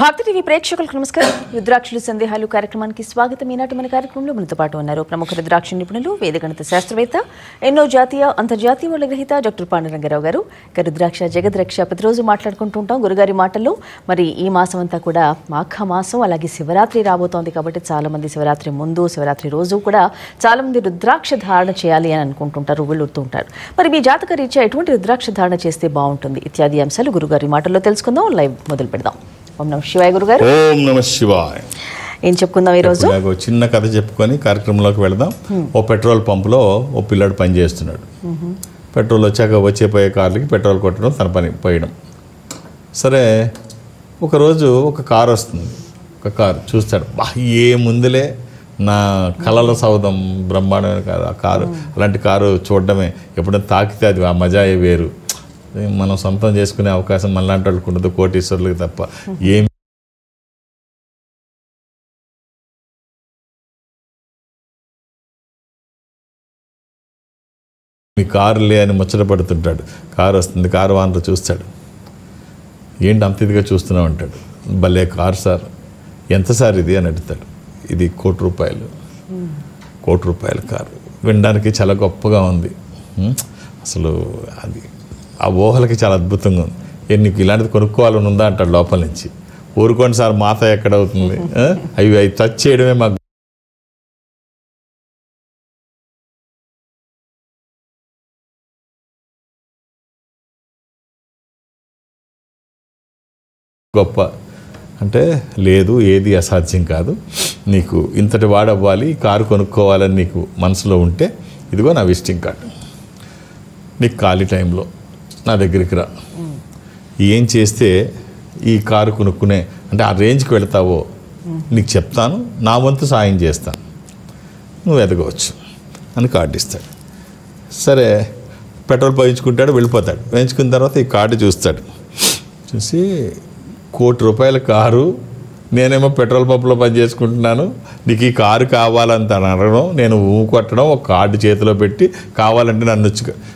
భారత టీవీ ప్రేక్షకులకు నమస్కారం. రుద్రాక్షుల సందేహాలు కార్యక్రమానికి స్వాగతం. ఈనాటి మన కార్యక్రమంలో మనతో పాటు ఉన్నారు ప్రముఖ రుద్రాక్ష నిపుణులు, వేదగణిత శాస్త్రవేత్త, ఎన్నో జాతీయ అంతర్జాతీయ అవార్డుల గ్రహీత డాక్టర్ పాండురంగారావు గారు. రుద్రాక్ష జగద్రక్ష ప్రతిరోజు మాట్లాడుకుంటూ ఉంటాం గురుగారి మాటల్లో. మరి ఈ మాసం అంతా కూడా మాఘ మాసం, అలాగే శివరాత్రి రాబోతోంది కాబట్టి చాలా మంది శివరాత్రి ముందు, శివరాత్రి రోజు కూడా చాలా మంది రుద్రాక్ష ధారణ చేయాలి అని అనుకుంటుంటారు, వెళ్ళుతూ ఉంటారు. మరి మీ జాతక రీత్యా ఎటువంటి రుద్రాక్ష ధారణ చేస్తే బాగుంటుంది ఇత్యాది అంశాలు గురుగారి మాటల్లో తెలుసుకుందాం. లైవ్ మొదలు పెడదాం. ఓం నమః శివాయ గురుగారు. ఓం నమః శివాయ. ఏం చెప్పుకుందాం ఈరోజు? చిన్న కథ చెప్పుకొని కార్యక్రమంలోకి వెళదాం. ఓ పెట్రోల్ పంపులో ఓ పిల్లాడు పని చేస్తున్నాడు. పెట్రోల్ వచ్చాక వచ్చేపోయే కార్లకి పెట్రోల్ కొట్టడం తన పని పోయడం. సరే ఒకరోజు ఒక కారు వస్తుంది. ఒక కారు చూస్తాడు, ఏముందిలే నా కళల సౌధం, బ్రహ్మాండమైన కారు. ఆ కారు అలాంటి కారు చూడడమే, ఎప్పుడైనా తాకితే అది ఆ మజాయే వేరు. మనం సొంతం చేసుకునే అవకాశం మనలాంటి వాళ్ళకి ఉండదు, కోటీశ్వరులకి తప్ప. ఏం మీ కారులే అని ముచ్చట పడుతుంటాడు. కారు వస్తుంది, కారు వానరు చూస్తాడు. ఏంటి అంత ఇదిగా చూస్తున్నావు అంటాడు. భలే కారు సార్. ఎంత సార్ ఇది అని అడుగుతాడు. ఇది ₹1,00,00,000. ₹1,00,00,000 కారు. వినడానికి చాలా గొప్పగా ఉంది. అసలు అది ఆ ఊహలకి చాలా అద్భుతంగా ఉంది. నీకు ఇలాంటిది కొనుక్కోవాలని ఉందా అంటాడు లోపల నుంచి. ఊరుకోండి సార్, మాత ఎక్కడవుతుంది, అవి టచ్ చేయడమే మాకు గొప్ప అంటే. లేదు, ఏది అసాధ్యం కాదు. నీకు ఇంతటి వాడవ్వాలి, కారు కొనుక్కోవాలని నీకు మనసులో ఉంటే ఇదిగో నా విజిటింగ్ కార్డు. నీకు ఖాళీ టైంలో నా దగ్గరికి రా. ఏం చేస్తే ఈ కారు కొనుక్కునే అంటే ఆ రేంజ్కి వెళ్తావో నీకు చెప్తాను, నా వంతు సాయం చేస్తాను, నువ్వు ఎదగవచ్చు అని కార్డు ఇస్తాడు. సరే పెట్రోల్ పోయించుకుంటాడు, వెళ్ళిపోతాడు. వేయించుకున్న తర్వాత ఈ కార్డు చూస్తాడు. చూసి ₹1,00,00,000 కారు, నేనేమో పెట్రోల్ పంపులో పని చేసుకుంటున్నాను, నీకు ఈ కారు కావాలంత అనడం, నేను కొట్టడం, ఒక కార్డు చేతిలో పెట్టి కావాలంటే నన్ను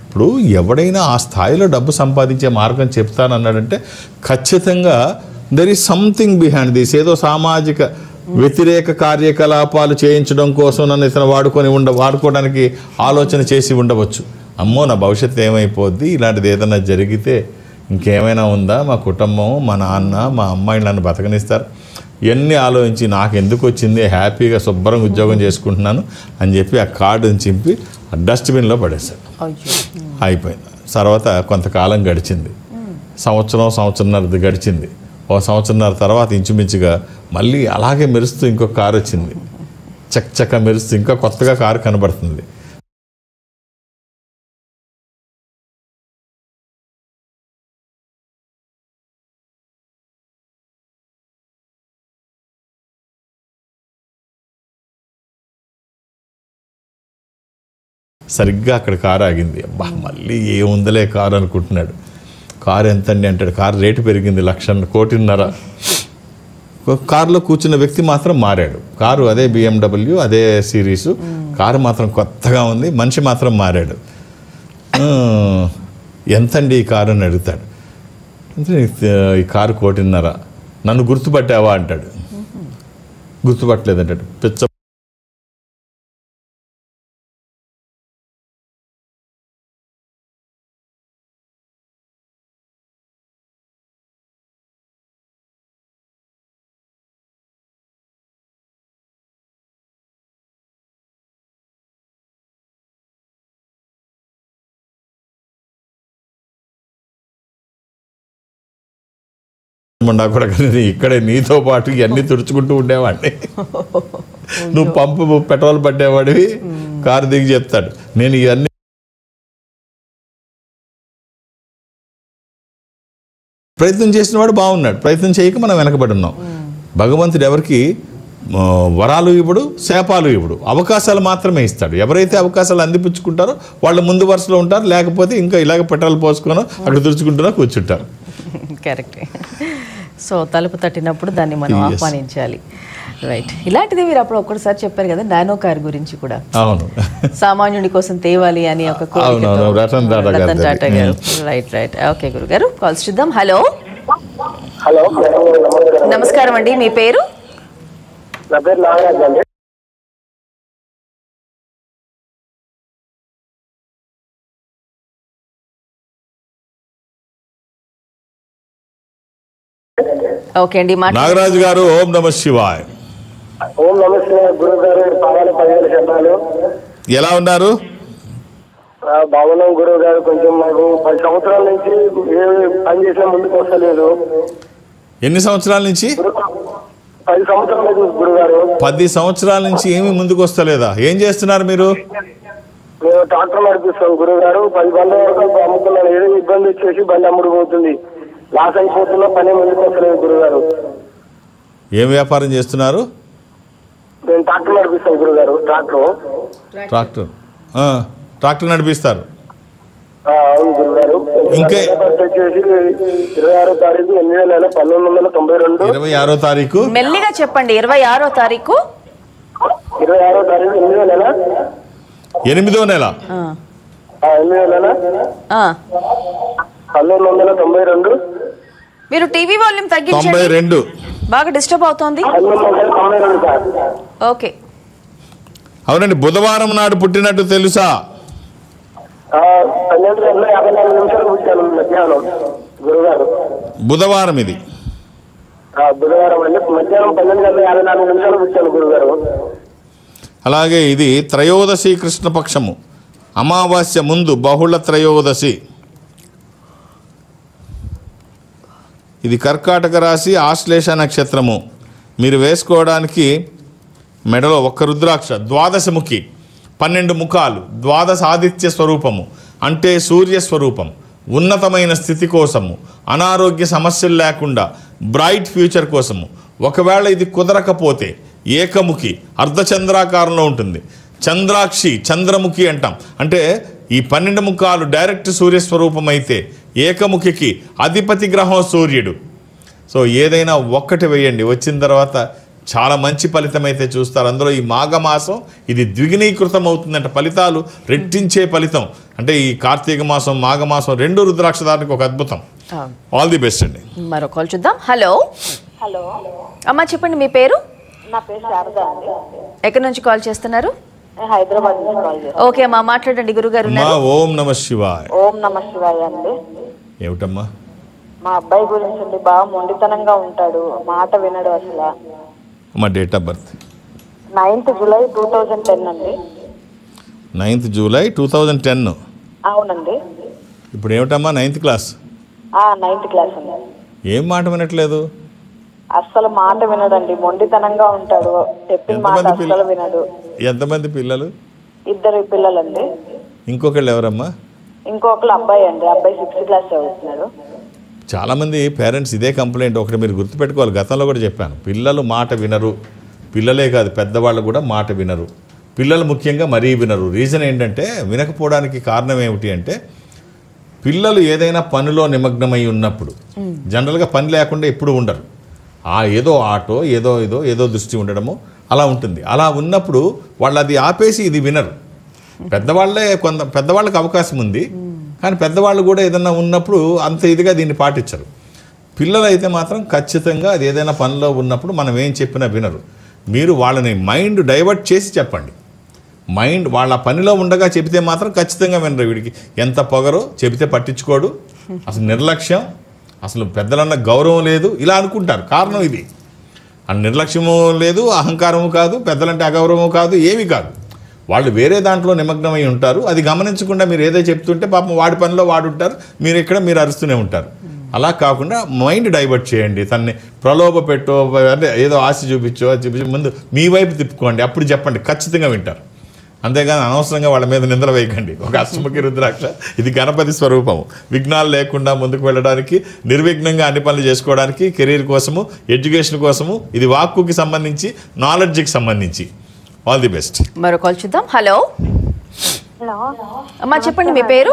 ఇప్పుడు ఎవడైనా ఆ స్థాయిలో డబ్బు సంపాదించే మార్గం చెప్తానన్నాడంటే ఖచ్చితంగా there is something behind this. ఏదో సామాజిక వ్యతిరేక కార్యకలాపాలు చేయించడం కోసం నన్ను ఇతను వాడుకోవడానికి ఆలోచన చేసి ఉండవచ్చు. అమ్మో నా భవిష్యత్తు ఏమైపోద్ది, ఇలాంటిది ఏదైనా జరిగితే ఇంకేమైనా ఉందా, మా కుటుంబం, మా నాన్న, మా అమ్మాయి నన్ను బతకనిస్తారు, ఇవన్నీ ఆలోచించి నాకు ఎందుకు వచ్చింది, హ్యాపీగా శుభ్రంగా ఉద్యోగం చేసుకుంటున్నాను అని చెప్పి ఆ కార్డుని చింపి ఆ డస్ట్బిన్లో పడేశాడు. అయిపోయింది. తర్వాత కొంతకాలం గడిచింది. సంవత్సరంన్నర గడిచింది. ఓ సంవత్సరంన్నర తర్వాత ఇంచుమించుగా మళ్ళీ అలాగే మెరుస్తూ ఇంకొక కారు వచ్చింది. చక్కగా మెరుస్తూ ఇంకా కొత్తగా కారు కనబడుతుంది. సరిగ్గా అక్కడ కారు ఆగింది. మళ్ళీ ఏముందలే కారు అనుకుంటున్నాడు. కారు ఎంతండి అంటాడు. కారు రేటు పెరిగింది, ₹1,00,00,000. కారులో కూర్చున్న వ్యక్తి మాత్రం మారాడు. కారు అదే BMW, అదే సిరీసు, కారు మాత్రం కొత్తగా ఉంది, మనిషి మాత్రం మారాడు. ఎంతండి ఈ కారు అని అడుగుతాడు. ఈ కారు ₹1,00,00,000. నన్ను గుర్తుపట్టావా అంటాడు. గుర్తుపట్టలేదంటాడు. పిచ్చ కూడా ఇక్కడే నీతో పాటు ఇవన్నీ తుడుచుకుంటూ ఉండేవాడిని. నువ్వు పంపు పెట్రోల్ పట్టేవాడివి, కారు దిగి చెప్తాడు నేను ఇవన్నీ. ప్రయత్నం చేసిన వాడు బాగున్నాడు, ప్రయత్నం చేయక మనం వెనకబడి ఉన్నాం. భగవంతుడు ఎవరికి వరాలు ఇవ్వడు, శాపాలు ఇవ్వడు, అవకాశాలు మాత్రమే ఇస్తాడు. ఎవరైతే అవకాశాలు అందిపుచ్చుకుంటారో వాళ్ళు ముందు వరుసలో ఉంటారు, లేకపోతే ఇంకా ఇలాగ పెట్రోల్ పోసుకునో అక్కడ తుడుచుకుంటున్నా కూర్చుంటారు. కరెక్ట్. సో తలుపు తట్టినప్పుడు దాన్ని మనం ఆహ్వానించాలి. రైట్. ఇలాంటిది మీరు అప్పుడు ఒక్కసారి చెప్పారు కదా నానో కార్ గురించి కూడా. అవును, సామాన్యుడి కోసం తేవాలి అని ఒక రతన్ టాటా గారు. Right right. ఓకే గురుగారు, కాల్స్ చూద్దాం. హలో హలో, నమస్కారం అండి, మీ పేరు? నా పేరు నాగరాజ్ అండి. ఓకే అండి, నాగరాజు గారు, ఓం నమ శివాయ్. ఓం నమస్తే గురువు గారు. పాదాలు 10,000 శతాలు. ఎలా ఉన్నారు? బాగున్నాం గురువు గారు. కొంచెం మాకు 10 సంవత్సరాల నుంచి ఏ పని చేసినా ముందుకు వస్తలేదు. ఎన్ని సంవత్సరాల నుంచి? 10 సంవత్సరాల నుంచి గురుగారు. 10 సంవత్సరాల నుంచి ఏమీ ముందుకు వస్తలేదా? ఏం చేస్తున్నారు మీరు? మేము ట్రాక్టర్ నడిపిస్తాం గురుగారు. 10 బండ్ల వరకు అమ్ముతున్నాను. ఏదో ఇబ్బంది వచ్చేసి బండి అమ్ముడు పోతుంది. లాస్ అయిపోతున్నా, పని ముందుకు వస్తలేదు గురుగారు. ఏం వ్యాపారం చేస్తున్నారు? నేను ట్రాక్టర్ నడిపిస్తాం గురుగారు. ట్రాక్టర్ నడిపిస్తారు. అవును గురుగారు. ఇంకా వచ్చేసి 26వ తారీఖు 8వ నెల 1992. 26వ తారీఖు మెల్లిగా చెప్పండి. 26వ తారీఖు 26వ తారీఖు 8వ నెల 8వ నెల 8వ నెల 1992. మీరు టీవీ వాల్యూమ్ తగ్గించండి, 92. బాగా డిస్టర్బ్ అవుతోంది. 1992 సార్. ఓకే. అవునండి, బుధవారం నాడు పుట్టినట్టు తెలుసా? 12:54 నిమిషాలు పుట్టాను మధ్యాహ్నం గురుగారు. బుధవారం ఇది. బుధవారం అండి, మధ్యాహ్నం 12:54 నిమిషాలు పుట్టాను గురుగారు. అలాగే ఇది త్రయోదశి కృష్ణపక్షము, అమావాస్య ముందు బహుళ త్రయోదశి. ఇది కర్కాటక రాశి, ఆశ్లేష నక్షత్రము. మీరు వేసుకోవడానికి మెడలో ఒక్క రుద్రాక్ష, ద్వాదశముఖి, 12 ముఖాలు, ద్వాదశ ఆదిత్య స్వరూపము అంటే సూర్య స్వరూపం. ఉన్నతమైన స్థితి కోసము, అనారోగ్య సమస్యలు లేకుండా, బ్రైట్ ఫ్యూచర్ కోసము. ఒకవేళ ఇది కుదరకపోతే ఏకముఖి, అర్ధచంద్రాకారంలో ఉంటుంది. చంద్రాక్షి, చంద్రముఖి అంటాం. అంటే ఈ 12 ముఖాలు డైరెక్ట్ సూర్యస్వరూపం అయితే ఏకముఖికి అధిపతి గ్రహం సూర్యుడు. సో ఏదైనా ఒక్కటి వేయండి, వచ్చిన తర్వాత చాలా మంచి ఫలితం అయితే చూస్తారు. అందులో ఈ మాఘమాసం ఇది ద్విగుణీకృతం అవుతుందంట, ఫలితాలు రెట్టించే ఫలితం. అంటే ఈ కార్తీక మాసం, మాఘమాసం 2 రుద్రాక్షదానికి ఒక అద్భుతం. ఆల్ ది బెస్ట్ అండి. మరో కాల్ చూద్దాం. హలో. హలో అమ్మా చెప్పండి, మీ పేరు? నా పేరు శారద అండి. ఎక్కడి నుంచి కాల్ చేస్తున్నారు? హైదరాబాద్ నుంచి కాల్ చేస్తాను. ఓకే అమ్మా, మాట్లాడండి. గురుగారు ఓం నమ శివాయ్. ఓం నమ శివాయ అండి. ఏమిటమ్మా? మా అబ్బాయి గురించి అండి, బాగా మొండితనంగా ఉంటాడు, మాట వినడు అసలు. మా date of birth 9th July 2010 అండి. 9th July 2010. అవునండి. ఇప్పుడు ఏమిటమ్మా? 9th class. 9th క్లాస్ అండి. ఏం మాట వినట్లేదు? అస్సలు మాట వినడండి, మొండితనంగా ఉంటాడు, చెప్పిన మాట అస్సలు వినడు. ఎంతమంది పిల్లలు? 2 పిల్లలండి. ఇంకొకళ్ళు ఎవరమ్మా? ఇంకొకరు అబ్బాయి అండి, అబ్బాయి 6th క్లాస్ చదువుతున్నాడు. చాలామంది పేరెంట్స్ ఇదే కంప్లైంట్. ఒకటి మీరు గుర్తుపెట్టుకోవాలి, గతంలో కూడా చెప్పాను, పిల్లలు మాట వినరు. పిల్లలే కాదు, పెద్దవాళ్ళు కూడా మాట వినరు. పిల్లలు ముఖ్యంగా మరీ వినరు. రీజన్ ఏంటంటే, వినకపోవడానికి కారణం ఏమిటి అంటే, పిల్లలు ఏదైనా పనిలో నిమగ్నమై ఉన్నప్పుడు, జనరల్గా పని లేకుండా ఎప్పుడు ఉండరు. ఏదో ఆటో ఏదో దృష్టి ఉండడము అలా ఉంటుంది. అలా ఉన్నప్పుడు వాళ్ళు అది ఆపేసి ఇది వినరు. పెద్దవాళ్ళకి అవకాశం ఉంది, కానీ పెద్దవాళ్ళు కూడా ఏదన్నా ఉన్నప్పుడు అంత ఇదిగా దీన్ని పాటించరు. పిల్లలు అయితే మాత్రం ఖచ్చితంగా అది ఏదైనా పనిలో ఉన్నప్పుడు మనం ఏం చెప్పినా వినరు. మీరు వాళ్ళని మైండ్ డైవర్ట్ చేసి చెప్పండి. మైండ్ వాళ్ళ పనిలో ఉండగా చెబితే మాత్రం ఖచ్చితంగా వినరు. వీడికి ఎంత పొగరో, చెబితే పట్టించుకోడు, అసలు నిర్లక్ష్యం, అసలు పెద్దలన్న గౌరవం లేదు, ఇలా అనుకుంటారు. కారణం ఇది. నిర్లక్ష్యము లేదు, అహంకారము కాదు, పెద్దలంటే అగౌరవము కాదు, ఏమీ కాదు. వాళ్ళు వేరే దాంట్లో నిమగ్నమై ఉంటారు. అది గమనించకుండా మీరు ఏదో చెప్తుంటే పాపం వాడి పనిలో వాడుంటారు, మీరు ఇక్కడ మీరు అరుస్తూనే ఉంటారు. అలా కాకుండా మైండ్ డైవర్ట్ చేయండి. తన్ని ప్రలోభ పెట్టో, అంటే ఏదో ఆశ చూపించో, ముందు మీ వైపు తిప్పుకోండి, అప్పుడు చెప్పండి, ఖచ్చితంగా వింటారు. అంతేగాని అనవసరంగా వాళ్ళ మీద నిందలు వేయకండి. ఒక అష్టముఖి రుద్రాక్ష, ఇది గణపతి స్వరూపము. విఘ్నాలు లేకుండా ముందుకు వెళ్ళడానికి, నిర్విఘ్నంగా అన్ని పనులు చేసుకోవడానికి, కెరీర్ కోసము, ఎడ్యుకేషన్ కోసము, ఇది వాక్కుకి సంబంధించి, నాలెడ్జ్కి సంబంధించి. All the best. మరో కాల్ చూద్దాం. హలో. హలో అమ్మా చెప్పండి, మీ పేరు?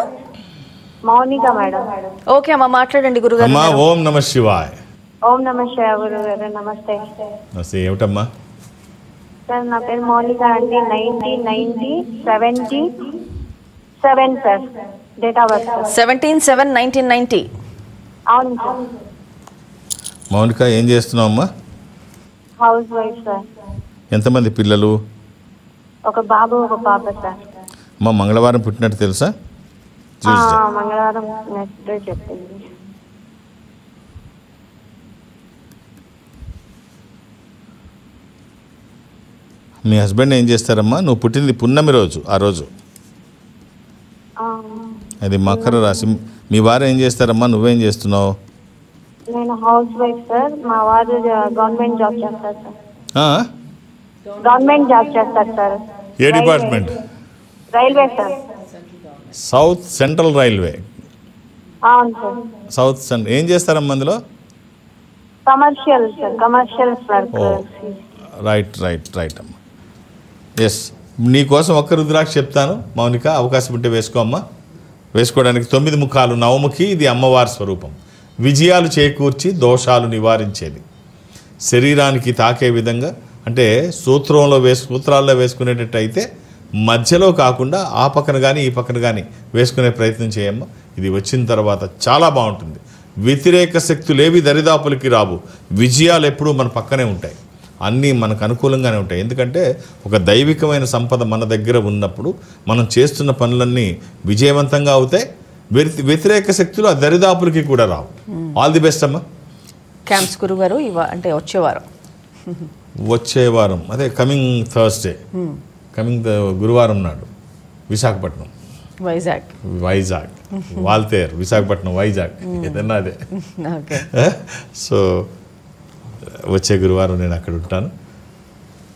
మౌనిక మేడం. ఓకే అమ్మా, మాట్లాడండి గురుగారు. అమ్మా ఓం నమ శివాయ్. ఓం నమ శివాయ గురుగారు. నమస్తే. నమస్తే. ఏమిటమ్మా? సార్ నా పేరు మౌనిక అండి. 1977 సార్ డేట్ ఆఫ్ బర్త్. 17/7/1990. అవును సార్. మౌనిక ఏం చేస్తున్నావు అమ్మా? House wife sir. ఎంతమంది పిల్లలు? ఒక బాబు ఒక పాప సార్. అమ్మా మంగళవారం పుట్టినట్టు తెలుసా? ట్యూస్డే. మంగళవారం నెక్స్ట్ డే చెప్పింది. మీ హస్బెండ్ ఏం చేస్తారమ్మా? నువ్వు పుట్టింది పున్నమి రోజు, ఆ రోజు అది మకర రాశి. మీ వారు ఏం చేస్తారమ్మా? నువ్వేం చేస్తున్నావు? నేను హౌస్ వైఫ్ సార్. మా వారు గవర్నమెంట్ జాబ్ చేస్తారు సార్. గవర్నమెంట్ జాబ్ చేస్తారు సార్. ఏ department? Railway sir. South central railway. అవును సార్. South central. ఏం చేస్తారమ్మా అందులో? Commercial sir. Commercial work. Right right right అమ్మా. ఎస్, నీకోసం ఒక్క రుద్రాక్ష చెప్తాను మౌనిక, అవకాశం ఉంటే వేసుకో అమ్మా. వేసుకోవడానికి 9 ముఖాలు నవముఖి. ఇది అమ్మవారి స్వరూపం. విజయాలు చేకూర్చి దోషాలు నివారించేది. శరీరానికి తాకే విధంగా, అంటే సూత్రాల్లో వేసుకునేటట్టు అయితే మధ్యలో కాకుండా ఆ పక్కన కానీ ఈ పక్కన కానీ వేసుకునే ప్రయత్నం చేయమ్మా. ఇది వచ్చిన తర్వాత చాలా బాగుంటుంది. వ్యతిరేక శక్తులేవి దరిదాపులకి రావు. విజయాలు ఎప్పుడూ మన పక్కనే ఉంటాయి. అన్నీ మనకు అనుకూలంగానే ఉంటాయి. ఎందుకంటే ఒక దైవికమైన సంపద మన దగ్గర ఉన్నప్పుడు మనం చేస్తున్న పనులన్నీ విజయవంతంగా అవుతాయి. వ్యతిరేక శక్తులు ఆ దరిదాపులకి కూడా రావు. ఆల్ ది బెస్ట్ అమ్మా. క్యాంప్స్ గురుగారు అంటే వచ్చే వారం అదే కమింగ్ థర్స్డే, కమింగ్ గురువారం నాడు విశాఖపట్నం, వైజాగ్ వాల్తేర్, విశాఖపట్నం, వైజాగ్ ఏదన్నా అదే. సో వచ్చే గురువారం నేను అక్కడ ఉంటాను.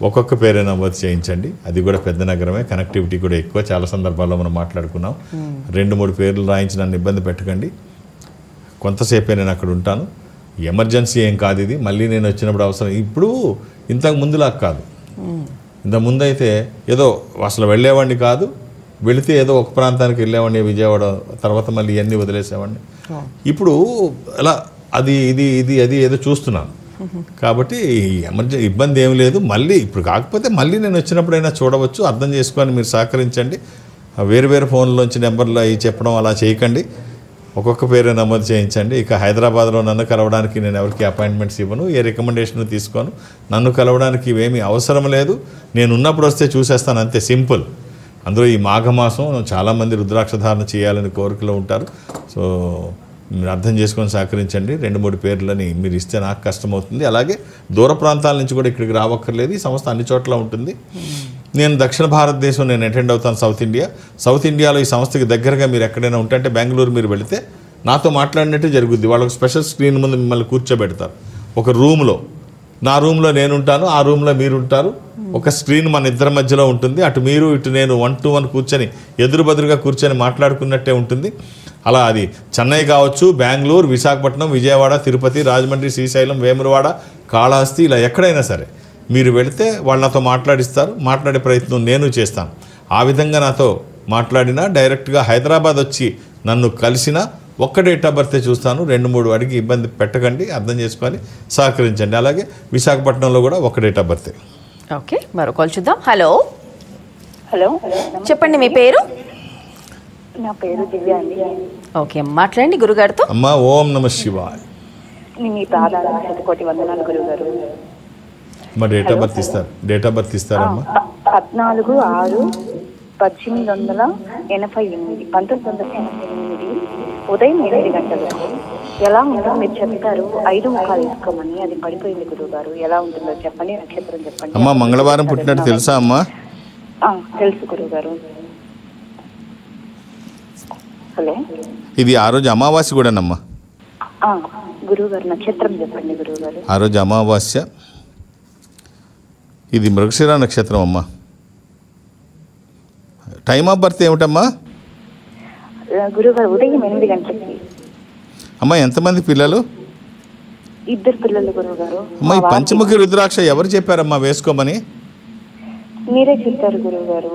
ఒక్కొక్క పేరే నమోదు చేయించండి. అది కూడా పెద్ద నగరమే, కనెక్టివిటీ కూడా ఎక్కువ. చాలా సందర్భాల్లో మనం మాట్లాడుకున్నాం. 2-3 పేర్లు రాయించి నన్ను ఇబ్బంది పెట్టకండి. కొంతసేపే నేను అక్కడ ఉంటాను. ఎమర్జెన్సీ ఏం కాదు ఇది. మళ్ళీ నేను వచ్చినప్పుడు అవసరం. ఇప్పుడు ఇంతకు ముందులా కాదు. ఇంతకుముందు అయితే ఏదో అసలు వెళ్ళేవాడిని కాదు. వెళితే ఏదో ఒక ప్రాంతానికి వెళ్ళేవాడిని, విజయవాడ, తర్వాత మళ్ళీ ఇవన్నీ వదిలేసేవాడిని. ఇప్పుడు అలా అది ఇది ఇది అది ఏదో చూస్తున్నాను. కాబట్టి ఇబ్బంది ఏమి లేదు. మళ్ళీ ఇప్పుడు కాకపోతే మళ్ళీ నేను వచ్చినప్పుడైనా చూడవచ్చు. అర్థం చేసుకొని మీరు సహకరించండి. వేరు ఫోన్లోంచి నెంబర్లు అవి చెప్పడం అలా చేయకండి. ఒక్కొక్క పేరే నమోదు చేయించండి. ఇక హైదరాబాద్లో నన్ను కలవడానికి నేను ఎవరికి అపాయింట్మెంట్స్ ఇవ్వను, ఏ రికమెండేషన్ తీసుకోను. నన్ను కలవడానికి ఇవేమీ అవసరం లేదు. నేను ఉన్నప్పుడు వస్తే చూసేస్తాను, అంతే, సింపుల్. అందులో ఈ మాఘమాసం చాలామంది రుద్రాక్ష ధారణ చేయాలని కోరికలో ఉంటారు. సో మీరు అర్థం చేసుకొని సహకరించండి. 2-3 పేర్లని మీరు ఇస్తే నాకు కష్టమవుతుంది. అలాగే దూర ప్రాంతాల నుంచి కూడా ఇక్కడికి రావక్కర్లేదు. ఈ సంస్థ అన్ని చోట్ల ఉంటుంది. నేను దక్షిణ భారతదేశం నేను అటెండ్ అవుతాను. సౌత్ ఇండియాలో ఈ సంస్థకి దగ్గరగా మీరు ఎక్కడైనా ఉంటే, అంటే బెంగళూరు మీరు వెళితే నాతో మాట్లాడినట్టే జరుగుద్ది. వాళ్ళకి స్పెషల్ స్క్రీన్ ముందు మిమ్మల్ని కూర్చోబెడతారు ఒక రూమ్లో. నా రూమ్లో నేను ఉంటాను, ఆ రూమ్లో మీరు ఉంటారు. ఒక స్క్రీన్ మన ఇద్దరి మధ్యలో ఉంటుంది. అటు మీరు ఇటు నేను 1-to-1 కూర్చొని ఎదురుబదురుగా కూర్చొని మాట్లాడుకున్నట్టే ఉంటుంది. అలా అది చెన్నై కావచ్చు, బెంగళూరు, విశాఖపట్నం, విజయవాడ, తిరుపతి, రాజమండ్రి, శ్రీశైలం, వేములవాడ, కాళహస్తి, ఇలా ఎక్కడైనా సరే మీరు వెళితే వాళ్ళు నాతో మాట్లాడిస్తారు. మాట్లాడే ప్రయత్నం నేను చేస్తాను. ఆ విధంగా నాతో మాట్లాడినా, డైరెక్ట్గా హైదరాబాద్ వచ్చి నన్ను కలిసినా ఒక్క డేట్ ఆఫ్ బర్తే చూస్తాను. 2-3 అడిగి ఇబ్బంది పెట్టకండి, అర్థం చేసుకొని సహకరించండి. అలాగే విశాఖపట్నంలో కూడా ఒక డేట్ ఆఫ్ బర్తే. ఓకే, మరో కాల్ చూద్దాం. హలో హలో, చెప్పండి మీ పేరు? నా పేరు దివ్య అండి. ఓకే, మాట్లాడండి గురుగారితో. అమ్మా, ఓం నమ శివాయ. మీ ప్రార్థన శతకోటి వందనాలు గురుగారు. మా డేట్ ఆఫ్ బర్త్ ఇస్తారు. డేట్ ఆఫ్ బర్త్ ఇస్తారమ్మా? 14/6/1888, 1988 ఉదయం 8 గంటలకు. ఎలా ఉంటుందో మీరు చెప్తారు. 5 ముఖాలు వేసుకోమని, అది పడిపోయింది గురుగారు. ఎలా ఉంటుందో చెప్పండి, నక్షత్రం చెప్పండి. అమ్మా, మంగళవారం పుట్టినట్టు తెలుసా అమ్మా? తెలుసు గురుగారు. హలో, ఇది ఆ రోజు అమావాస్య కూడానమ్మా? గురుగారు నక్షత్రం చెప్పండి గురుగారు. ఆ రోజు అమావాస్య. ఇది మృగశిర నక్షత్రం అమ్మా. టైమ్ ఆఫ్ బర్త్ ఏమిటమ్మా? గురుగారు ఉదయం 8 గంటలకి. అమ్మా, ఎంతమంది పిల్లలు? 2 పిల్లలు గురుగారు. అమ్మా, ఈ పంచముఖి రుద్రాక్ష ఎవరు చెప్పారమ్మా వేసుకోమని? మీరే చెప్పారు గురుగారు.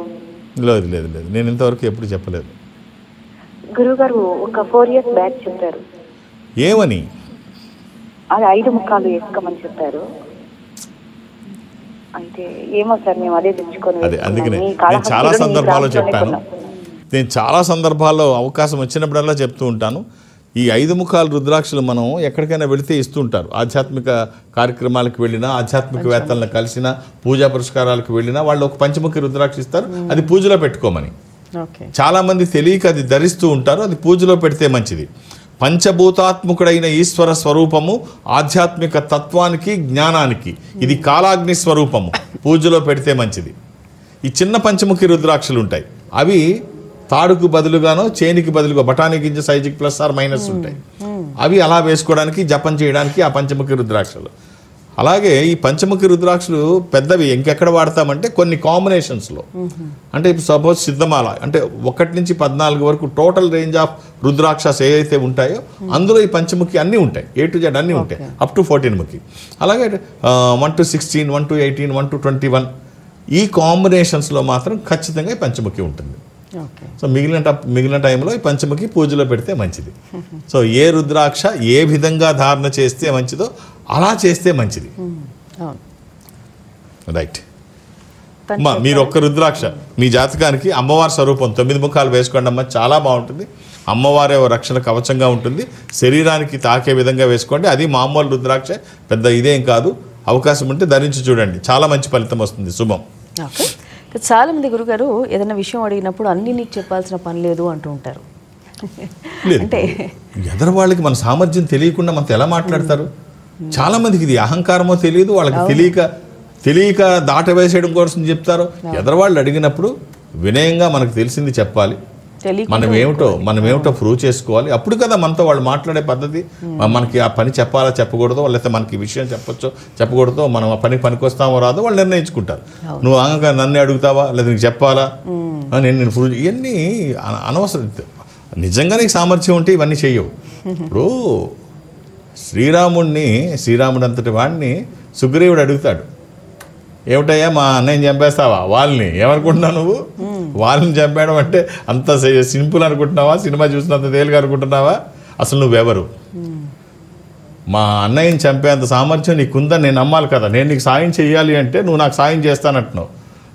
లేదు లేదు లేదు, నేను ఇంతవరకు ఎప్పుడు చెప్పలేదు గురుగారు. ఒక 4 years బ్యాక్ చెప్పారు. ఏమని? అది 5 ముఖాలు వేసుకోమని చెప్పారు. అయితే ఏమో సార్, మేము అదే తెచ్చుకొని. అదే, అందుకనే నేను చాలా సందర్భాల్లో చెప్పాను. నేను చాలా సందర్భాల్లో అవకాశం వచ్చినప్పుడల్లా చెప్తూ ఉంటాను. ఈ 5 ముఖాల రుద్రాక్షలు మనం ఎక్కడికైనా వెళితే ఇస్తుంటారు. ఆధ్యాత్మిక కార్యక్రమాలకు వెళ్ళినా, ఆధ్యాత్మికవేత్తలను కలిసినా, పూజా పురస్కారాలకు వెళ్ళినా వాళ్ళు ఒక పంచముఖి రుద్రాక్ష ఇస్తారు, అది పూజలో పెట్టుకోమని. చాలామంది తెలియక అది ధరిస్తూ ఉంటారు, అది పూజలో పెడితే మంచిది. పంచభూతాత్మకుడైన ఈశ్వర స్వరూపము ఆధ్యాత్మిక తత్వానికి, జ్ఞానానికి. ఇది కాలాగ్ని స్వరూపము, పూజలో పెడితే మంచిది. ఈ చిన్న పంచముఖి రుద్రాక్షలు ఉంటాయి, అవి తాడుకు బదులుగానో చేనికి బదులుగా బఠానీ గింజ సైజుకి +or- ఉంటాయి. అవి అలా వేసుకోవడానికి, జపం చేయడానికి ఆ పంచముఖి రుద్రాక్షలు. అలాగే ఈ పంచముఖి రుద్రాక్షలు పెద్దవి ఇంకెక్కడ వాడతామంటే కొన్ని కాంబినేషన్స్లో. అంటే ఇప్పుడు సపోజ్ సిద్ధమాల అంటే 1 నుంచి 14 వరకు టోటల్ రేంజ్ ఆఫ్ రుద్రాక్షస్ ఏవైతే ఉంటాయో అందులో ఈ పంచముఖి అన్నీ ఉంటాయి, A to Z అన్నీ ఉంటాయి, అప్ టు 14 ముఖి. అలాగే 1 to 16, 1 to 18, 1 to 21 ఈ కాంబినేషన్స్లో మాత్రం ఖచ్చితంగా ఈ పంచముఖి ఉంటుంది. సో మిగిలిన టైంలో ఈ పంచముఖి పూజలో పెడితే మంచిది. సో ఏ రుద్రాక్ష ఏ విధంగా ధారణ చేస్తే మంచిదో అలా చేస్తే మంచిది. రైట్. మీరు ఒక్క రుద్రాక్ష మీ జాతకానికి అమ్మవారి స్వరూపం 9 ముఖాలు వేసుకోండి అమ్మ, చాలా బాగుంటుంది. అమ్మవారే రక్షణ కవచంగా ఉంటుంది. శరీరానికి తాకే విధంగా వేసుకోండి. అది మామూలు రుద్రాక్ష, పెద్ద ఇదేం కాదు. అవకాశం ఉంటే ధరించి చూడండి, చాలా మంచి ఫలితం వస్తుంది. శుభం. చాలా మంది గురుగారు ఏదైనా విషయం అడిగినప్పుడు అన్ని నీకు చెప్పాల్సిన పని లేదు అంటూ ఉంటారు. అంటే ఎదరు వాళ్ళకి మన సామర్థ్యం తెలియకుండా మనతో ఎలా మాట్లాడతారు? చాలా మందికి ఇది అహంకారమో తెలియదు, వాళ్ళకి తెలియక దాటవేసేయడం కోసం చెప్తారు. ఎదరవాళ్ళు అడిగినప్పుడు వినయంగా మనకు తెలిసింది చెప్పాలి, మనమేమిటో ప్రూవ్ చేసుకోవాలి. అప్పుడు కదా మనతో వాళ్ళు మాట్లాడే పద్ధతి. మనకి ఆ పని చెప్పాలా చెప్పకూడదో, లేకపోతే మనకి ఈ విషయం చెప్పొచ్చో చెప్పకూడదో, మనం ఆ పనికొస్తామో రాదో వాళ్ళు నిర్ణయించుకుంటారు. నువ్వు ఆగంగా నన్ను అడుగుతావా, లేదా నీకు చెప్పాలా, నేను ప్రూవ్, ఇవన్నీ అనవసరం. నిజంగా నీకు సామర్థ్యం ఉంటే ఇవన్నీ చెయ్యవు. ఇప్పుడు శ్రీరాముడు అంతటి వాడిని సుగ్రీవుడు అడుగుతాడు, ఏమిటయ్యా మా అన్నయ్యని చంపేస్తావా? వాళ్ళని ఏమనుకుంటున్నావు నువ్వు? వాళ్ళని చంపేయడం అంటే అంత సింపుల్ అనుకుంటున్నావా? సినిమా చూసినంత తేలిగా అనుకుంటున్నావా? అసలు నువ్వెవరు? మా అన్నయ్యని చంపేంత సామర్థ్యం నీకుందని నేను నమ్మాలి కదా. నేను నీకు సాయం చేయాలి అంటే నువ్వు నాకు సాయం చేస్తానంటున్నావు.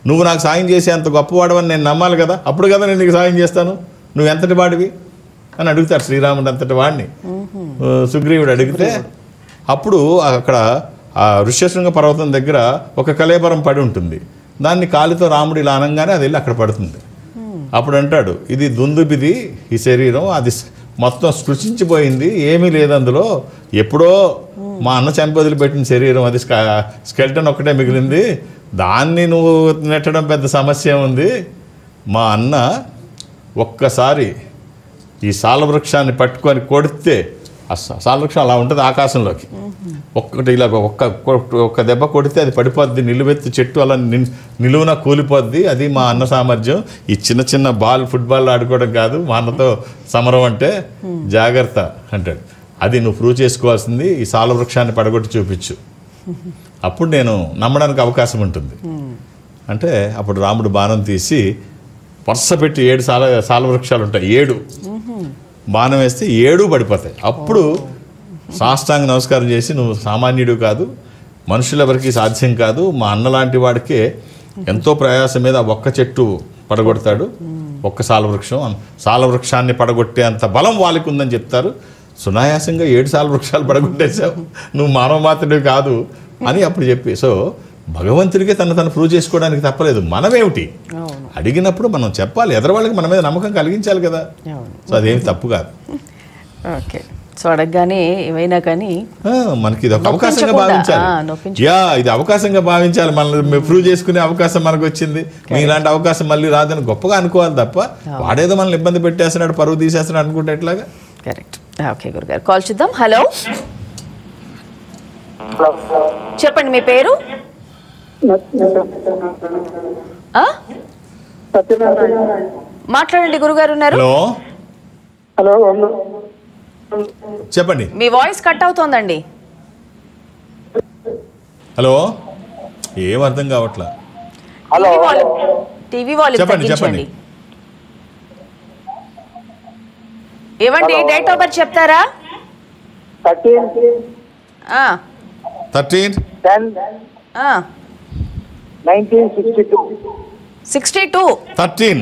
నువ్వు నాకు సాయం చేసేంత గొప్పవాడవని నేను నమ్మాలి కదా, అప్పుడు కదా నేను నీకు సాయం చేస్తాను. నువ్వు ఎంతటి వాడివి అని అడుగుతాడు శ్రీరాముడు అంతటి వాడిని. సుగ్రీవుడు అడిగితే అప్పుడు అక్కడ ఆ ఋష్యశృంగ పర్వతం దగ్గర ఒక కళేబరం పడి ఉంటుంది. దాన్ని కాలితో రాముడు ఇలా అనగానే అది వెళ్ళి అక్కడ పడుతుంది. అప్పుడు అంటాడు, ఇది దుందుబిది ఈ శరీరం, అది మొత్తం స్పృశించిపోయింది, ఏమీ లేదు అందులో. ఎప్పుడో మా అన్న చంపి వదిలిపెట్టిన శరీరం, అది స్కెల్టన్ ఒక్కటే మిగిలింది. దాన్ని నువ్వు నెట్టడం పెద్ద సమస్య ఉంది. మా అన్న ఒక్కసారి ఈ సాలవృక్షాన్ని పట్టుకొని కొడితే, ఆ సాలవృక్షం అలా ఉంటుంది ఆకాశంలోకి, ఒక్కటి ఇలా ఒక్క దెబ్బ కొడితే అది పడిపోద్ది, నిలువెత్తు చెట్టు అలా నిలువున కూలిపోద్ది. అది మా అన్న సామర్థ్యం. ఈ చిన్న ఫుట్బాల్ ఆడుకోవడం కాదు మా అన్నతో సమరం అంటే, జాగ్రత్త అంటాడు. అది నువ్వు ప్రూవ్ చేసుకోవాల్సింది, ఈ సాలవృక్షాన్ని పడగొట్టి చూపించు, అప్పుడు నేను నమ్మడానికి అవకాశం ఉంటుంది అంటే. అప్పుడు రాముడు బాణం తీసి వరుస పెట్టి 7 సాలవృక్షాలు ఉంటాయి, 7 బాణం వేస్తే 7 పడిపోతాయి. అప్పుడు సాష్టాంగ నమస్కారం చేసి, నువ్వు సామాన్యుడు కాదు, మనుషులెవరికి సాధ్యం కాదు, మా అన్న లాంటి వాడికే ఎంతో ప్రయాసం మీద ఒక్క చెట్టు పడగొడతాడు, ఒక్క సాలవృక్షాన్ని పడగొట్టే అంత బలం వాళ్ళకి ఉందని చెప్తారు. సునాయాసంగా 7 సాలవృక్షాలు పడగొట్టేశావు, నువ్వు మానవ మాత్రుడివి కాదు అని అప్పుడు చెప్పి. సో భగవంతుడికే తను ప్రూవ్ చేసుకోవడానికి తప్పలేదు. మనమేమిటి అడిగినప్పుడు మనం చెప్పాలి, ఎదరవాళ్ళకి మన మీద నమ్మకం కలిగించాలి కదా. సో అదేమి తప్పు కాదు. ఓకే. సో అడగగానే ఏమైనా కానీ మనకి ఇది ఒక అవకాశంగా భావించాలి. ఇది అవకాశంగా భావించాలి, మనల్ని ప్రూవ్ చేసుకునే అవకాశం మనకు వచ్చింది, మీలాంటి అవకాశం మళ్ళీ రాదని గొప్పగా అనుకోవాలి తప్ప, వాడేదో మనల్ని ఇబ్బంది పెట్టేస్తున్నాడు, పరువు తీసేస్తున్నాడు అనుకుంటే ఎట్లాగా. కరెక్ట్. ఓకే గురుగారు, కాల్ చూద్దాం. హలో, చెప్పండి మీ పేరు? మాట్లాడండి, గురుగారు ఉన్నారు. హలో, చెప్పండి. మీ వాయిస్ కట్ అవుతోందండి. హలో, ఏం అర్థం కావట్లా. టీవీ వాల్యూమ్ తగ్గించండి. ఏమండి, డేట్ ఆఫ్ బర్త్ చెప్తారా? 13/10/1962. 13.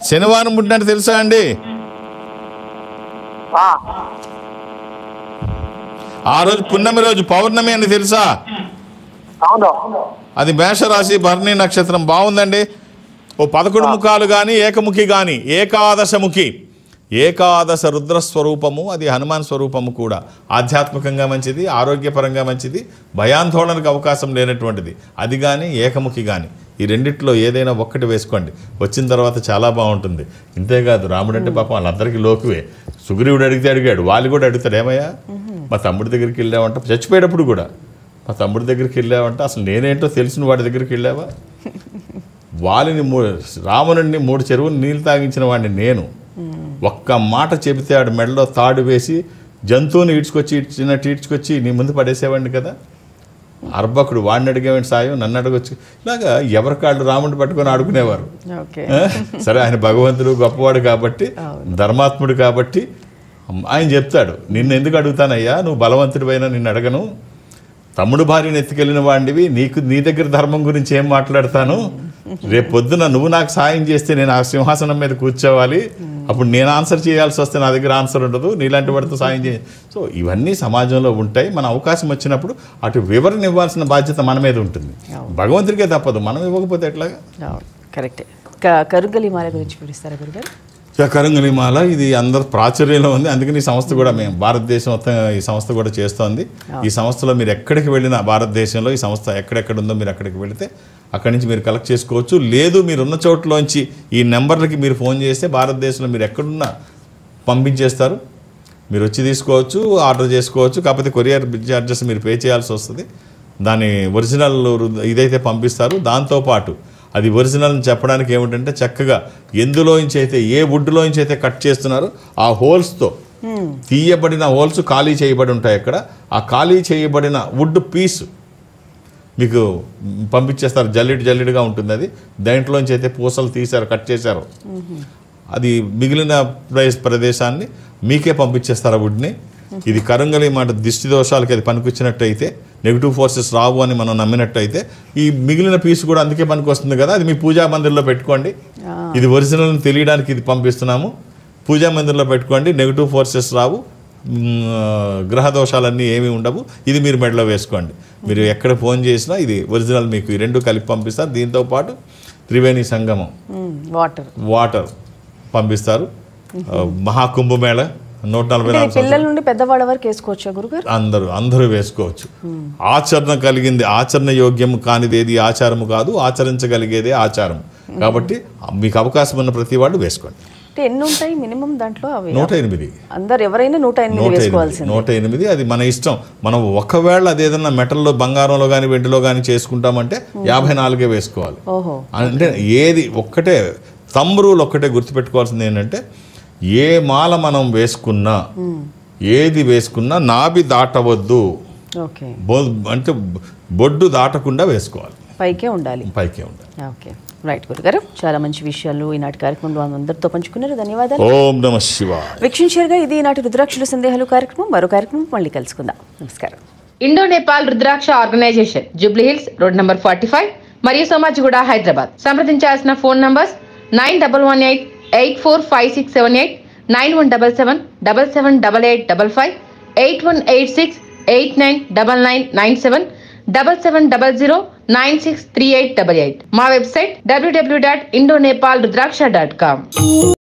శనివారం పుట్టినట్టు తెలుసా అండి? ఆ రోజు పున్నమి రోజు, పౌర్ణమి అని తెలుసా? అవును. అది మేషరాశి, భరణి నక్షత్రం. బాగుందండి. ఓ 11 ముఖాలు కానీ, ఏకముఖి కానీ, ఏకాదశముఖి, ఏకాదశ రుద్రస్వరూపము. అది హనుమాన్ స్వరూపము కూడా. ఆధ్యాత్మికంగా మంచిది, ఆరోగ్యపరంగా మంచిది, భయాందోళనకు అవకాశం లేనటువంటిది. అది కానీ ఏకముఖి కానీ, ఈ రెండిట్లో ఏదైనా ఒక్కటి వేసుకోండి. వచ్చిన తర్వాత చాలా బాగుంటుంది. ఇంతేకాదు, రాముడు అంటే పాపం వాళ్ళందరికీ లోకువే. సుగ్రీవుడు అడిగాడు, వాళ్ళు కూడా అడుగుతాడు, ఏమయ్యా మా తమ్ముడి దగ్గరికి వెళ్ళావంట, చచ్చిపోయేటప్పుడు కూడా మా తమ్ముడి దగ్గరికి వెళ్ళావంట, అసలు నేనేంటో తెలిసిన వాడి దగ్గరికి వెళ్ళావా? వాళ్ళని రావణుడిని 3 చెరువులు నీళ్ళు తాగించిన వాడిని నేను. ఒక్క మాట చెబితే ఆడు మెడలో తాడు వేసి జంతువుని ఈడ్చుకొచ్చి నీ ముందు పడేసేవాడిని కదా. అర్భకుడు, వాడిని అడిగేవాడి సాయం, నన్ను అడగొచ్చు. ఇలాగా ఎవరికాళ్ళు రాముడిని పట్టుకొని ఆడుకునేవారు. సరే, ఆయన భగవంతుడు, గొప్పవాడు కాబట్టి, ధర్మాత్ముడు కాబట్టి ఆయన చెప్తాడు, నిన్ను ఎందుకు అడుగుతానయ్యా, నువ్వు బలవంతుడివైనా నిన్ను అడగను. తమ్ముడు భార్యను ఎత్తుకెళ్ళిన వాడివి, నీ దగ్గర ధర్మం గురించి ఏం మాట్లాడతాను? రేపు పొద్దున నువ్వు నాకు సాయం చేస్తే నేను ఆ సింహాసనం మీద కూర్చోవాలి. అప్పుడు నేను ఆన్సర్ చేయాల్సి వస్తే నా దగ్గర ఆన్సర్ ఉండదు. నీలాంటి వాడితో సాయం చేయ. సో ఇవన్నీ సమాజంలో ఉంటాయి. మన అవకాశం వచ్చినప్పుడు అటు వివరణ ఇవ్వాల్సిన బాధ్యత మన మీద ఉంటుంది. భగవంతుడికే తప్పదు, మనం ఇవ్వకపోతే ఎట్లాగా? కరెక్టే. కరుంగలిమాల గురించి వివరిస్తారా గురుగారు? కరుంగలిమాల ఇది అందరు ప్రాచుర్యంలో ఉంది. అందుకని ఈ సంస్థ కూడా, మేము భారతదేశం మొత్తం ఈ సంస్థ కూడా చేస్తోంది. ఈ సంస్థలో మీరు ఎక్కడికి వెళ్ళినా, భారతదేశంలో ఈ సంస్థ ఎక్కడెక్కడ ఉందో మీరు అక్కడికి వెళితే అక్కడి నుంచి మీరు కలెక్ట్ చేసుకోవచ్చు. లేదు, మీరు ఉన్న చోట్లోంచి ఈ నెంబర్లకి మీరు ఫోన్ చేస్తే భారతదేశంలో మీరు ఎక్కడున్నా పంపించేస్తారు. మీరు వచ్చి తీసుకోవచ్చు, ఆర్డర్ చేసుకోవచ్చు. కాకపోతే కొరియర్ చార్జెస్ మీరు పే చేయాల్సి వస్తుంది. దాని ఒరిజినల్ ఇదైతే పంపిస్తారు. దాంతోపాటు అది ఒరిజినల్ అని చెప్పడానికి ఏమిటంటే, చక్కగా ఎందులోంచి అయితే, ఏ వుడ్లోంచి అయితే కట్ చేస్తున్నారో ఆ హోల్స్తో తీయబడిన హోల్స్ ఖాళీ చేయబడి ఉంటాయి. అక్కడ ఆ ఖాళీ చేయబడిన వుడ్ పీస్ మీకు పంపించేస్తారు. జల్లిడిగా ఉంటుంది అది. దాంట్లోంచి అయితే పూసలు తీశారు, కట్ చేశారు, అది మిగిలిన ప్రదేశాన్ని మీకే పంపించేస్తారు ఆ వుడ్ని. ఇది కరుంగలి మాట దిష్టి దోషాలకి అది పనికొచ్చినట్టయితే, నెగిటివ్ ఫోర్సెస్ రావు అని మనం నమ్మినట్టయితే, ఈ మిగిలిన పీస్ కూడా అందుకే పనికి వస్తుంది కదా. అది మీ పూజా మందిర్లో పెట్టుకోండి. ఇది ఒరిజినల్ తెలియడానికి ఇది పంపిస్తున్నాము. పూజా మందిర్లో పెట్టుకోండి. నెగిటివ్ ఫోర్సెస్ రావు, గ్రహ దోషాలన్నీ ఏమీ ఉండవు. ఇది మీరు మెడలో వేసుకోండి. మీరు ఎక్కడ ఫోన్ చేసినా ఇది ఒరిజినల్ మీకు ఈ 2 కలిపి పంపిస్తారు. దీంతోపాటు త్రివేణి సంగమం వాటర్ పంపిస్తారు. మహాకుంభమేళ 144 పిల్లల నుండి పెద్దవాళ్ళ వరకు వేసుకోవచ్చా గురుగారు? అందరూ వేసుకోవచ్చు. ఆచరణ కలిగింది, ఆచరణ యోగ్యం కానిది ఏది ఆచారము కాదు, ఆచరించగలిగేదే ఆచారం. కాబట్టి మీకు అవకాశం ఉన్న ప్రతి వాళ్ళు వేసుకోండి. ఎన్ని ఉంటాయి మినిమం దాంట్లో? 108. అందరు ఎవరైనా 108 వేసుకోవాల్సింది. 108 అది మన ఇష్టం. మనం ఒకవేళ అది ఏదన్నా మెటల్లో, బంగారంలో కానీ వెండిలో కానీ చేసుకుంటామంటే 54 వేసుకోవాలి. అంటే ఏది ఒక్కటే థంబ్ రూల్ ఒక్కటే గుర్తుపెట్టుకోవాల్సింది ఏంటంటే, ఏ మాల మనం వేసుకున్నా, ఏది వేసుకున్నా నాభి దాటవద్దు. అంటే బొడ్డు దాటకుండా వేసుకోవాలి, పైకే ఉండాలి. ఓకే, రైట్ గురుగారు. చాలా మంచి విషయాలు ఈనాటి కార్యక్రమంలో అందరితో పంచుకున్నారు. ధన్యవాదాలు. ఓం నమః శివాయ. వీక్షించారుగా ఇది ఈనాటి రుద్రాక్షుల సందేహాలు కార్యక్రమం. మరో కార్యక్రమం మళ్ళీ కలుసుకుందాం. నమస్కారం. Indo Nepal Rudraksha organisation, Jubilee Hills, road number 45 మరియు సోమాజిగూడ, హైదరాబాద్. సంప్రదించాల్సిన ఫోన్ నంబర్స్ 9118845678, 9177778855, 8186899997, 7700963888. మా వెబ్సైట్ www.indonepalrudraksha.com.